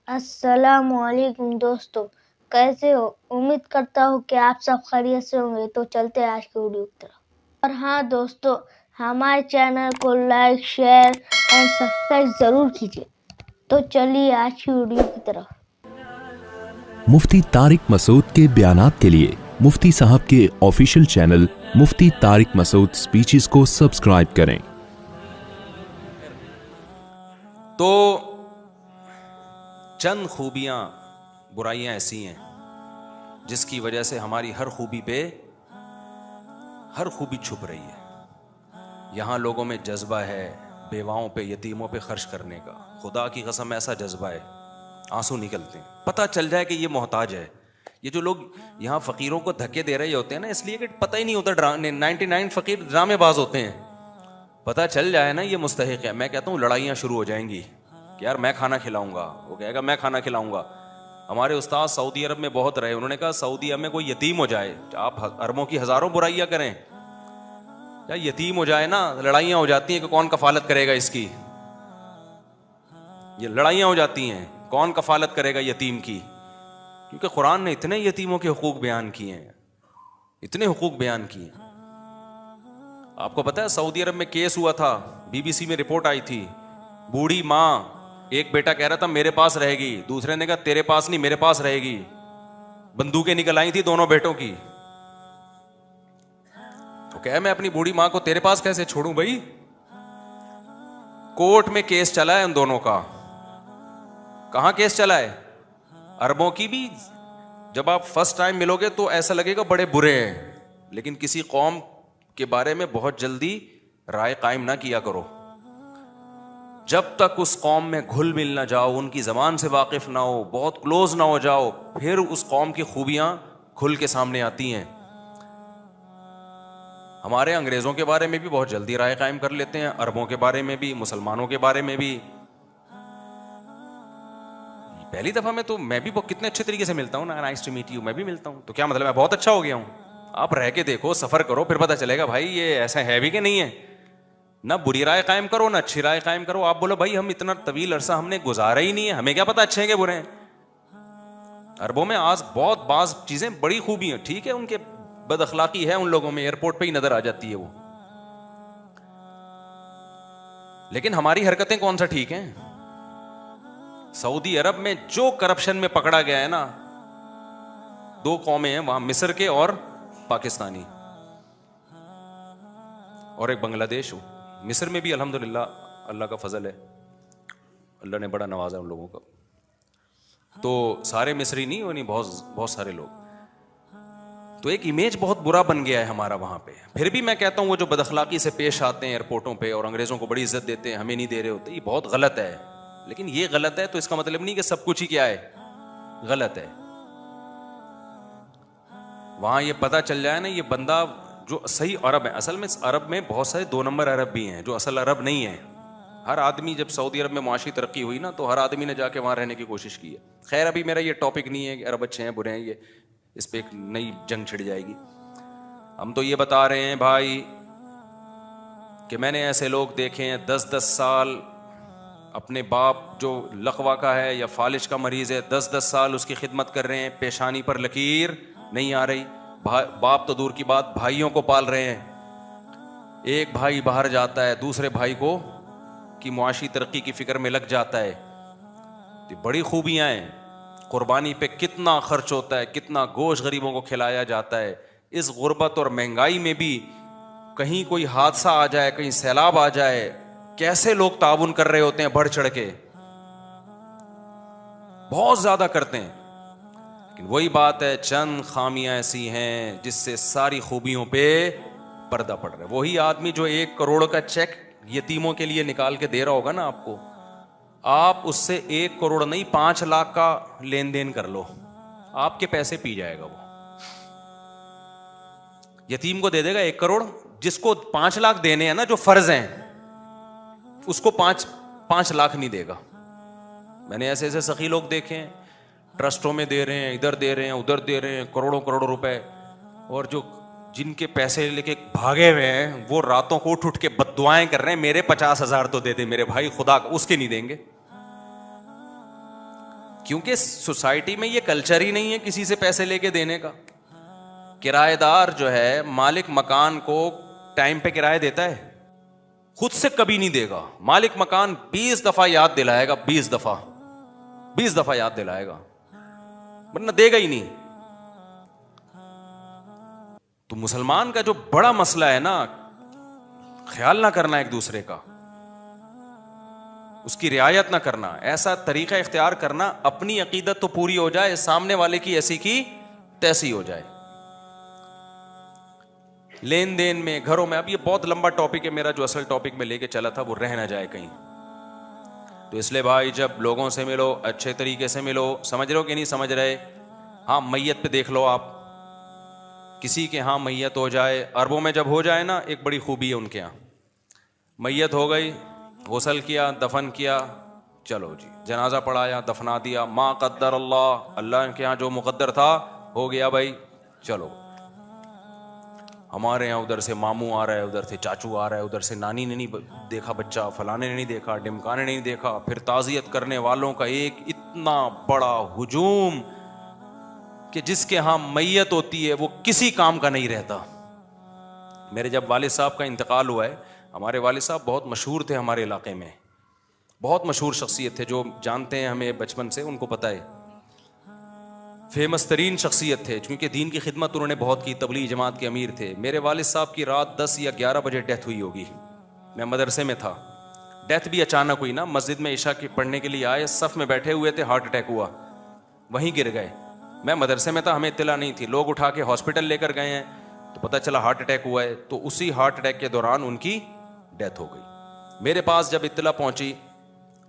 السلام علیکم دوستو، کیسے ہو؟ امید کرتا ہوں کہ آپ سب خیریت سے ہوں گے۔ تو چلتے ہیں آج کی ویڈیو کی طرف۔ اور ہاں دوستو، ہمارے چینل کو لائک، شیئر اینڈ سبسکرائب ضرور کیجیے۔ تو چلیے آج کی ویڈیو کی طرف۔ مفتی طارق مسعود کے بیانات کے لیے مفتی صاحب کے آفیشیل چینل مفتی طارق مسعود سپیچز کو سبسکرائب کریں۔ تو چند خوبیاں، برائیاں ایسی ہیں جس کی وجہ سے ہماری ہر خوبی چھپ رہی ہے۔ یہاں لوگوں میں جذبہ ہے بیواؤں پہ، یتیموں پہ خرچ کرنے کا، خدا کی قسم ایسا جذبہ ہے آنسو نکلتے ہیں، پتہ چل جائے کہ یہ محتاج ہے۔ یہ جو لوگ یہاں فقیروں کو دھکے دے رہے ہوتے ہیں نا، اس لیے کہ پتہ ہی نہیں ہوتا، 99 فقیر ڈرامے باز ہوتے ہیں۔ پتہ چل جائے نا یہ مستحق ہے، میں کہتا ہوں لڑائیاں شروع ہو جائیں گی کہ یار میں کھانا کھلاؤں گا، وہ کہے گا میں کھانا کھلاؤں گا۔ ہمارے استاد سعودی عرب میں بہت رہے، انہوں نے کہا سعودی عرب میں کوئی یتیم ہو جائے، آپ اربوں کی ہزاروں برائیاں کریں، یا یتیم ہو جائے نا، لڑائیاں ہو جاتی ہیں کہ کون کفالت کرے گا اس کی، یہ لڑائیاں ہو جاتی ہیں کون کفالت کرے گا یتیم کی، کیونکہ قرآن نے اتنے یتیموں کے حقوق بیان کیے ہیں، اتنے حقوق بیان کیے ہیں۔ آپ کو پتا ہے سعودی عرب میں کیس ہوا تھا، BBC میں رپورٹ آئی تھی، بوڑھی ماں، ایک بیٹا کہہ رہا تھا میرے پاس رہے گی، دوسرے نے کہا تیرے پاس نہیں میرے پاس رہے گی، بندوقیں نکل آئی تھی دونوں بیٹوں کی، تو کہے میں اپنی بوڑھی ماں کو تیرے پاس کیسے چھوڑوں بھائی۔ کورٹ میں کیس چلا ہے ان دونوں کا۔ کہاں کیس چلا ہے؟ عربوں کی بھی جب آپ فرسٹ ٹائم ملو گے تو ایسا لگے گا بڑے برے ہیں، لیکن کسی قوم کے بارے میں بہت جلدی رائے قائم نہ کیا کرو، جب تک اس قوم میں گھل مل نہ جاؤ، ان کی زبان سے واقف نہ ہو، بہت کلوز نہ ہو جاؤ، پھر اس قوم کی خوبیاں کھل کے سامنے آتی ہیں۔ ہمارے انگریزوں کے بارے میں بھی بہت جلدی رائے قائم کر لیتے ہیں، عربوں کے بارے میں بھی، مسلمانوں کے بارے میں بھی۔ پہلی دفعہ میں تو میں بھی کتنے اچھے طریقے سے ملتا ہوں نا، نائس ٹو میٹ یو، میں بھی ملتا ہوں، تو کیا مطلب میں بہت اچھا ہو گیا ہوں؟ آپ رہ کے دیکھو، سفر کرو، پھر پتہ چلے گا بھائی یہ ایسا ہے بھی کہ نہیں ہے۔ نہ بری رائے قائم کرو نہ اچھی رائے قائم کرو، آپ بولو بھائی ہم اتنا طویل عرصہ ہم نے گزارا ہی نہیں ہے، ہمیں کیا پتا اچھے ہیں کہ برے ہیں۔ عربوں میں آج بہت بعض چیزیں بڑی خوبی ہیں، ٹھیک ہے ان کے بد اخلاقی ہے ان لوگوں میں، ایئرپورٹ پہ ہی نظر آ جاتی ہے وہ، لیکن ہماری حرکتیں کون سا ٹھیک ہیں؟ سعودی عرب میں جو کرپشن میں پکڑا گیا ہے نا، دو قومیں ہیں وہاں، مصر کے اور پاکستانی، اور ایک بنگلہ دیش ہو۔ مصر میں بھی الحمدللہ اللہ کا فضل ہے، اللہ نے بڑا نوازا ان لوگوں کا، تو سارے مصری نہیں ہونی، بہت سارے لوگ، تو ایک امیج بہت برا بن گیا ہے ہمارا وہاں پہ۔ پھر بھی میں کہتا ہوں وہ جو بد اخلاقی سے پیش آتے ہیں ایئرپورٹوں پہ اور انگریزوں کو بڑی عزت دیتے ہیں، ہمیں نہیں دے رہے ہوتے، یہ بہت غلط ہے، لیکن یہ غلط ہے تو اس کا مطلب نہیں کہ سب کچھ ہی کیا ہے غلط ہے۔ وہاں یہ پتہ چل جائے نا یہ بندہ جو صحیح عرب ہے، اصل میں عرب میں بہت سارے 2 نمبر عرب بھی ہیں جو اصل عرب نہیں ہیں۔ ہر آدمی جب سعودی عرب میں معاشی ترقی ہوئی نا تو ہر آدمی نے جا کے وہاں رہنے کی کوشش کی ہے۔ خیر ابھی میرا یہ ٹاپک نہیں ہے کہ عرب اچھے ہیں برے ہیں، یہ اس پہ ایک نئی جنگ چھڑ جائے گی۔ ہم تو یہ بتا رہے ہیں بھائی کہ میں نے ایسے لوگ دیکھے ہیں 10 سال اپنے باپ جو لقوا کا ہے یا فالج کا مریض ہے، 10 سال اس کی خدمت کر رہے ہیں، پیشانی پر لکیر نہیں آ رہی، باپ تو دور کی بات بھائیوں کو پال رہے ہیں، ایک بھائی باہر جاتا ہے دوسرے بھائی کو کی معاشی ترقی کی فکر میں لگ جاتا ہے، یہ بڑی خوبیاں ہیں۔ قربانی پہ کتنا خرچ ہوتا ہے، کتنا گوشت غریبوں کو کھلایا جاتا ہے۔ اس غربت اور مہنگائی میں بھی کہیں کوئی حادثہ آ جائے، کہیں سیلاب آ جائے، کیسے لوگ تعاون کر رہے ہوتے ہیں، بڑھ چڑھ کے بہت زیادہ کرتے ہیں، لیکن وہی بات ہے چند خامیاں ایسی ہیں جس سے ساری خوبیوں پہ پردہ پڑ رہا ہے۔ وہی آدمی جو 1 کروڑ کا چیک یتیموں کے لیے نکال کے دے رہا ہوگا نا آپ کو، آپ اس سے 1 کروڑ نہیں 5 لاکھ کا لین دین کر لو، آپ کے پیسے پی جائے گا وہ۔ یتیم کو دے دے گا 1 کروڑ، جس کو 5 لاکھ دینے ہیں نا جو فرض ہیں، اس کو 5 لاکھ نہیں دے گا۔ میں نے ایسے سخی لوگ دیکھے ہیں، ٹرسٹوں میں دے رہے ہیں، ادھر دے رہے ہیں ادھر دے رہے ہیں، کروڑوں روپے، اور جو جن کے پیسے لے کے بھاگے ہوئے ہیں وہ راتوں کو اٹھ کے بد دعائیں کر رہے ہیں، میرے 50,000 تو دے دے میرے بھائی، خدا اس کے نہیں دیں گے، کیونکہ سوسائٹی میں یہ کلچر ہی نہیں ہے کسی سے پیسے لے کے دینے کا. کرایہ دار جو ہے مالک مکان کو ٹائم پہ کرایہ دیتا ہے؟ خود سے کبھی نہیں دے گا. مالک مکان 20 دفعہ یاد دلائے گا, 20 دفعہ یاد دلائے گا, ورنہ دے گا ہی نہیں. تو مسلمان کا جو بڑا مسئلہ ہے نا, خیال نہ کرنا ایک دوسرے کا, اس کی رعایت نہ کرنا, ایسا طریقہ اختیار کرنا اپنی عقیدت تو پوری ہو جائے, سامنے والے کی ایسی کی تیسی ہو جائے. لین دین میں, گھروں میں, اب یہ بہت لمبا ٹاپک ہے میرا, جو اصل ٹاپک میں لے کے چلا تھا وہ رہ نہ جائے کہیں. تو اس لیے بھائی جب لوگوں سے ملو اچھے طریقے سے ملو. سمجھ رہے ہو کہ نہیں سمجھ رہے؟ ہاں میت پہ دیکھ لو آپ, کسی کے ہاں میت ہو جائے, عربوں میں جب ہو جائے نا, ایک بڑی خوبی ہے ان کے ہاں, میت ہو گئی, غسل کیا, دفن کیا, چلو جی جنازہ پڑھایا, دفنا دیا, ما قدر اللہ, اللہ کے ہاں جو مقدر تھا ہو گیا بھائی, چلو. ہمارے یہاں ادھر سے ماموں آ رہا ہے, ادھر سے چاچو آ رہا ہے, ادھر سے نانی نے نہیں دیکھا بچہ, فلانے نے نہیں دیکھا, ڈمکانے نے نہیں دیکھا. پھر تعزیت کرنے والوں کا ایک اتنا بڑا ہجوم کہ جس کے ہاں میت ہوتی ہے وہ کسی کام کا نہیں رہتا. میرے جب والد صاحب کا انتقال ہوا ہے, ہمارے والد صاحب بہت مشہور تھے ہمارے علاقے میں, بہت مشہور شخصیت تھے, جو جانتے ہیں ہمیں بچپن سے ان کو پتہ ہے, فیمس ترین شخصیت تھے, کیونکہ دین کی خدمت انہوں نے بہت کی, تبلیغ جماعت کے امیر تھے. میرے والد صاحب کی رات 10 یا 11 بجے ڈیتھ ہوئی ہوگی, میں مدرسے میں تھا. ڈیتھ بھی اچانک ہوئی نا, مسجد میں عشاء کی پڑھنے کے لیے آئے, صف میں بیٹھے ہوئے تھے, ہارٹ اٹیک ہوا, وہیں گر گئے. میں مدرسے میں تھا, ہمیں اطلاع نہیں تھی, لوگ اٹھا کے ہاسپٹل لے کر گئے ہیں, تو پتہ چلا ہارٹ اٹیک ہوا ہے. تو اسی ہارٹ اٹیک کے دوران ان کی ڈیتھ ہو گئی. میرے پاس جب اطلاع پہنچی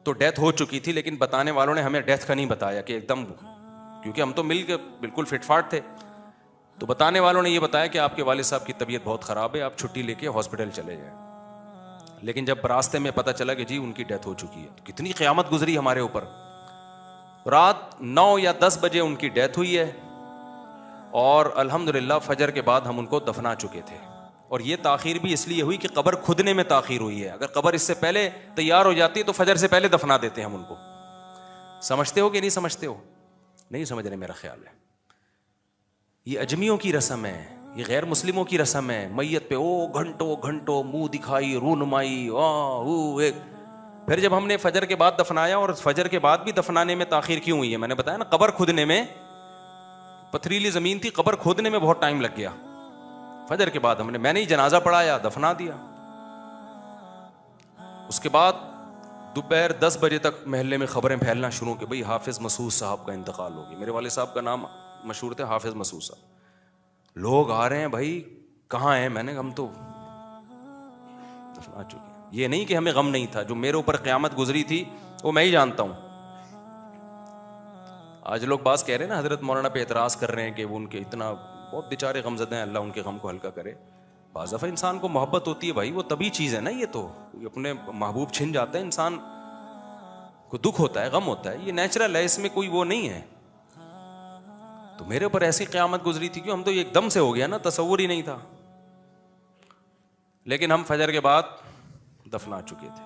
تو ڈیتھ ہو چکی تھی, لیکن بتانے والوں نے ہمیں ڈیتھ کا نہیں بتایا کہ ایک دم, کیونکہ ہم تو مل کے بالکل فٹ فاٹ تھے. تو بتانے والوں نے یہ بتایا کہ آپ کے والد صاحب کی طبیعت بہت خراب ہے, آپ چھٹی لے کے ہاسپٹل چلے جائیں. لیکن جب راستے میں پتہ چلا کہ جی ان کی ڈیتھ ہو چکی ہے, کتنی قیامت گزری ہمارے اوپر. رات 9 یا 10 بجے ان کی ڈیتھ ہوئی ہے, اور الحمدللہ فجر کے بعد ہم ان کو دفنا چکے تھے. اور یہ تاخیر بھی اس لیے ہوئی کہ قبر کھدنے میں تاخیر ہوئی ہے. اگر قبر اس سے پہلے تیار ہو جاتی تو فجر سے پہلے دفنا دیتے ہم ان کو. سمجھتے ہو کہ نہیں سمجھتے ہو؟ نہیں سمجھ رہے میرا خیال ہے. یہ اجمیوں کی رسم ہے, یہ غیر مسلموں کی رسم ہے. میت پہ گھنٹوں گھنٹوں منہ دکھائی, رونمائی, پھر جب ہم نے فجر کے بعد دفنایا, اور فجر کے بعد بھی دفنانے میں تاخیر کیوں ہوئی ہے, میں نے بتایا نا, قبر کھودنے میں, پتھریلی زمین تھی, قبر کھودنے میں بہت ٹائم لگ گیا. فجر کے بعد میں نے جنازہ پڑھایا, دفنا دیا. اس کے بعد دوپہر 10 بجے تک محلے میں خبریں پھیلنا شروع کہ بھئی حافظ مسعود صاحب کا انتقال ہو گیا. میرے والد صاحب کا نام مشہور تھے حافظ مسعود صاحب. لوگ آ رہے ہیں, بھائی کہاں ہیں؟ میں نے ہم تو دفنا چکے ہیں. یہ نہیں کہ ہمیں غم نہیں تھا, جو میرے اوپر قیامت گزری تھی وہ میں ہی جانتا ہوں. آج لوگ بعض کہہ رہے ہیں نا, حضرت مولانا پہ اعتراض کر رہے ہیں کہ وہ ان کے اتنا بہت بیچارے غم زدہ ہیں, اللہ ان کے غم کو ہلکا کرے. بعض دفعہ انسان کو محبت ہوتی ہے بھائی, وہ طبی چیز ہے نا, یہ تو اپنے محبوب چھن جاتا ہے, انسان کو دکھ ہوتا ہے, غم ہوتا ہے, یہ نیچرل ہے, اس میں کوئی وہ نہیں ہے. تو میرے اوپر ایسی قیامت گزری تھی کہ ہم تو ایک دم سے ہو گیا نا, تصور ہی نہیں تھا. لیکن ہم فجر کے بعد دفنا چکے تھے.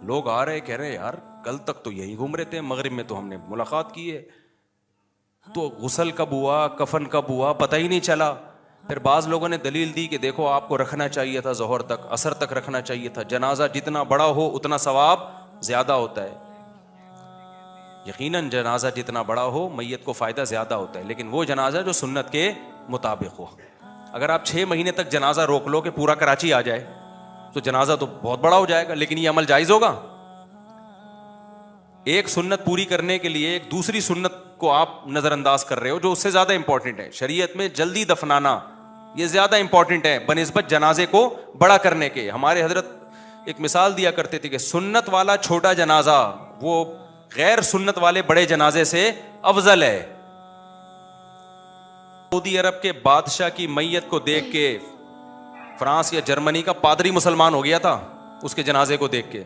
لوگ آ رہے کہہ رہے یار کل تک تو یہی گھوم رہے تھے, مغرب میں تو ہم نے ملاقات کی ہے, تو غسل کب ہوا, کفن کب ہوا, پتہ ہی نہیں چلا. پھر بعض لوگوں نے دلیل دی کہ دیکھو آپ کو رکھنا چاہیے تھا ظہر تک, عصر تک رکھنا چاہیے تھا. جنازہ جتنا بڑا ہو اتنا ثواب زیادہ ہوتا ہے. یقیناً جنازہ جتنا بڑا ہو میت کو فائدہ زیادہ ہوتا ہے, لیکن وہ جنازہ جو سنت کے مطابق ہو. اگر آپ 6 مہینے تک جنازہ روک لو کہ پورا کراچی آ جائے تو جنازہ تو بہت بڑا ہو جائے گا, لیکن یہ عمل جائز ہوگا؟ ایک سنت پوری کرنے کے لیے ایک دوسری سنت کو آپ نظر انداز کر رہے ہو جو اس سے زیادہ امپورٹنٹ ہے. شریعت میں جلدی دفنانا یہ زیادہ امپورٹنٹ ہے بنسبت جنازے کو بڑا کرنے کے. ہمارے حضرت ایک مثال دیا کرتے تھے کہ سنت والا چھوٹا جنازہ وہ غیر سنت والے بڑے جنازے سے افضل ہے. سعودی عرب کے بادشاہ کی میت کو دیکھ کے فرانس یا جرمنی کا پادری مسلمان ہو گیا تھا, اس کے جنازے کو دیکھ کے.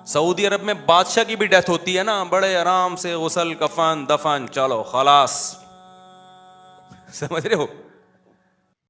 سعودی عرب میں بادشاہ کی بھی ڈیتھ ہوتی ہے نا, بڑے آرام سے غسل, کفن, دفن, چلو خلاص. سمجھ رہے ہو؟